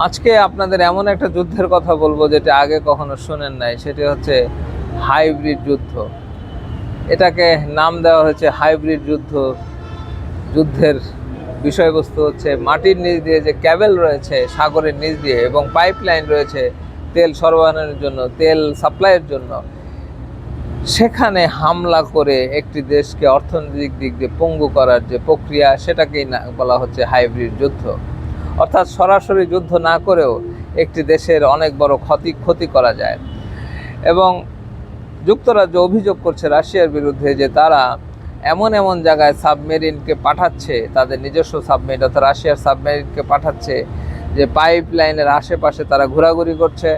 আজকে আপনাদের এমন একটা যুদ্ধের কথা বলবো যেটা আগে কখনো শুনেন নাই, সেটি হচ্ছে হাইব্রিড যুদ্ধ। এটাকে নাম দেওয়া হয়েছে হাইব্রিড যুদ্ধ। যুদ্ধের বিষয়বস্তু হচ্ছে মাটির নিচ দিয়ে যে ক্যাবেল রয়েছে সাগরের নিচ দিয়ে এবং পাইপলাইন রয়েছে তেল সরবরাহের জন্য, তেল সাপ্লাইয়ের জন্য, সেখানে হামলা করে একটি দেশকে অর্থনৈতিক দিক দিয়ে পঙ্গু করার যে প্রক্রিয়া, সেটাকেই বলা হচ্ছে হাইব্রিড যুদ্ধ। অর্থাৎ সরাসরি যুদ্ধ না করেও একটি দেশের অনেক বড় ক্ষতি করা যায়। এবং যুক্তরাজ্য অভিযোগ করছে রাশিয়ার বিরুদ্ধে যে তারা এমন এমন জায়গায় সাবমেরিনকে পাঠাচ্ছে, তাদের নিজস্ব সাবমেরিন অর্থাৎ রাশিয়ার সাবমেরিনকে পাঠাচ্ছে যে পাইপলাইনের আশেপাশে তারা ঘোরাঘুরি করছে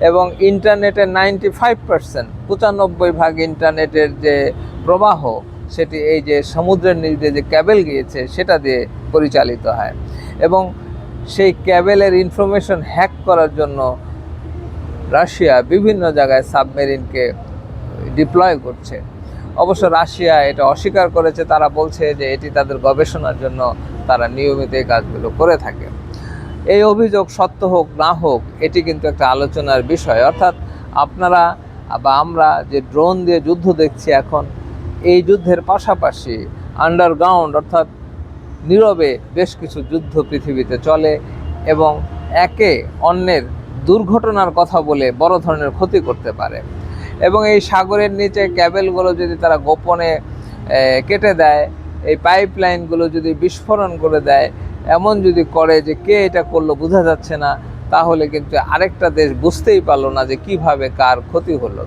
এবং ইন্টারনেটের 95% ইন্টারনেটের যে প্রবাহ সেটি এই যে সমুদ্রের নিচ দিয়ে যে ক্যাবেল গিয়েছে সেটা দিয়ে পরিচালিত হয়। এবং সেই ক্যাবেলের ইনফরমেশন হ্যাক করার জন্য রাশিয়া বিভিন্ন জায়গায় সাবমেরিনকে ডিপ্লয় করছে। অবশ্য রাশিয়া এটা অস্বীকার করেছে, তারা বলছে যে এটি তাদের গবেষণার জন্য তারা নিয়মিত এই কাজগুলো করে থাকে। এই অভিযোগ সত্য হোক না হোক, এটি কিন্তু একটা আলোচনার বিষয়। অর্থাৎ আপনারা বা আমরা যে ড্রোন দিয়ে যুদ্ধ দেখছি এখন, এই যুদ্ধের পাশাপাশি আন্ডারগ্রাউন্ড অর্থাৎ নীরবে বেশ কিছু যুদ্ধ পৃথিবীতে চলে এবং একে অন্যের দুর্ঘটনার কথা বলে বড় ধরনের ক্ষতি করতে পারে। এবং এই সাগরের নিচে ক্যাবেলগুলো যদি তারা গোপনে কেটে দেয়, এই পাইপলাইনগুলো যদি বিস্ফোরণ করে দেয়, এমন যদি করে যে কে এটা করলো বোঝা যাচ্ছে না, তাহলে কিন্তু আরেকটা দেশ বুঝতেই পারলো না যে কিভাবে কার ক্ষতি হলো।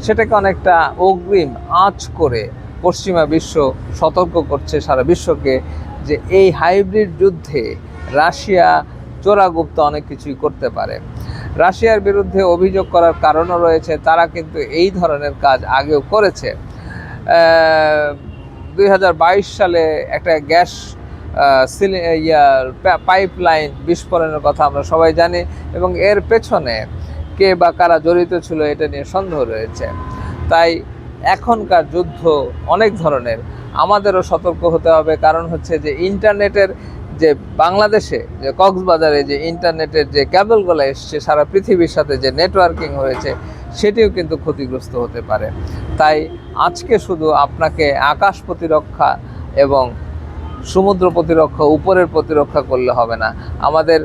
সেটাকে অনেকটা অগ্রিম আঁচ করে পশ্চিমা বিশ্ব সতর্ক করছে সারা বিশ্বকে যে এই হাইব্রিড যুদ্ধে রাশিয়া চোরাগুপ্ত অনেক কিছুই করতে পারে। রাশিয়ার বিরুদ্ধে অভিযোগ করার কারণও রয়েছে, তারা কিন্তু এই ধরনের কাজ আগেও করেছে। 2022 সালে একটা গ্যাস পাইপলাইন বিস্ফোরণের কথা আমরা সবাই জানি এবং এর পেছনে কে বা কারা জড়িত ছিল এটা নিয়ে সন্দেহ রয়েছে। তাই এখনকার যুদ্ধ অনেক ধরনের, আমাদেরও সতর্ক হতে হবে। কারণ হচ্ছে যে ইন্টারনেটের যে বাংলাদেশে যে কক্সবাজারে যে ইন্টারনেটের যে ক্যাবেলগুলো এসছে, সারা পৃথিবীর সাথে যে নেটওয়ার্কিং হয়েছে সেটিও কিন্তু ক্ষতিগ্রস্ত হতে পারে। তাই আজকে শুধু আপনাকে আকাশ প্রতিরক্ষা এবং সমুদ্র প্রতিরক্ষা, উপরের প্রতিরক্ষা করলে হবে না, আমাদের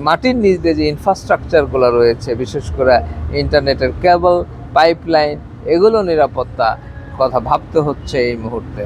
মাটির নিচ দিয়ে যে ইনফ্রাস্ট্রাকচারগুলো রয়েছে, বিশেষ করে ইন্টারনেটের কেবল, পাইপলাইন, এগুলো নিরাপত্তা কথা ভাবতে হচ্ছে এই মুহূর্তে।